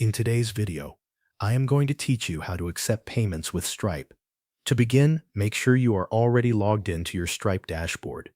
In today's video, I am going to teach you how to accept payments with Stripe. To begin, make sure you are already logged into your Stripe dashboard.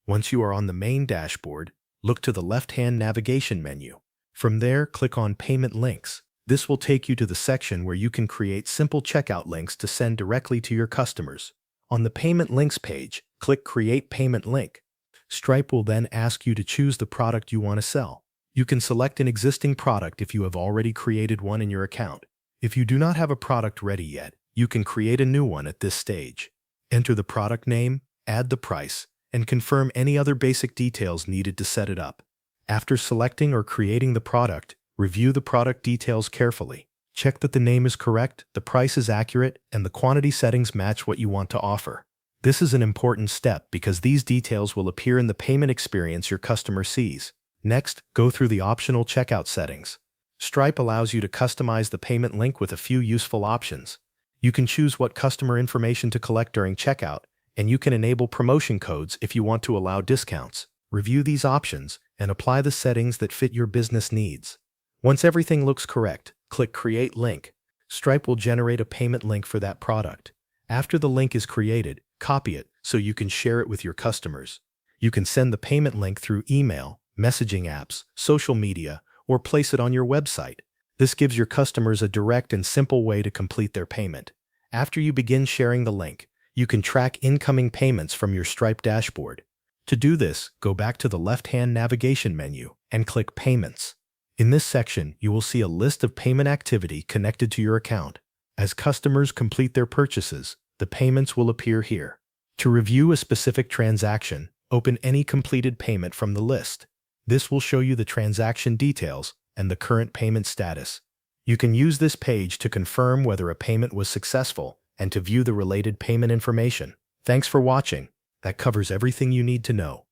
Once you are on the main dashboard, look to the left-hand navigation menu. From there, click on Payment Links. This will take you to the section where you can create simple checkout links to send directly to your customers. On the Payment Links page, click Create Payment Link. Stripe will then ask you to choose the product you want to sell. You can select an existing product if you have already created one in your account. If you do not have a product ready yet, you can create a new one at this stage. Enter the product name, add the price, and confirm any other basic details needed to set it up. After selecting or creating the product, review the product details carefully. Check that the name is correct, the price is accurate, and the quantity settings match what you want to offer. This is an important step because these details will appear in the payment experience your customer sees. Next, go through the optional checkout settings. Stripe allows you to customize the payment link with a few useful options. You can choose what customer information to collect during checkout, and you can enable promotion codes if you want to allow discounts. Review these options and apply the settings that fit your business needs. Once everything looks correct, click Create Link. Stripe will generate a payment link for that product. After the link is created, copy it so you can share it with your customers. You can send the payment link through email, messaging apps, social media, or place it on your website. This gives your customers a direct and simple way to complete their payment. After you begin sharing the link, you can track incoming payments from your Stripe dashboard. To do this, go back to the left-hand navigation menu and click Payments. In this section, you will see a list of payment activity connected to your account. As customers complete their purchases, the payments will appear here. To review a specific transaction, open any completed payment from the list. This will show you the transaction details and the current payment status. You can use this page to confirm whether a payment was successful and to view the related payment information. Thanks for watching. That covers everything you need to know.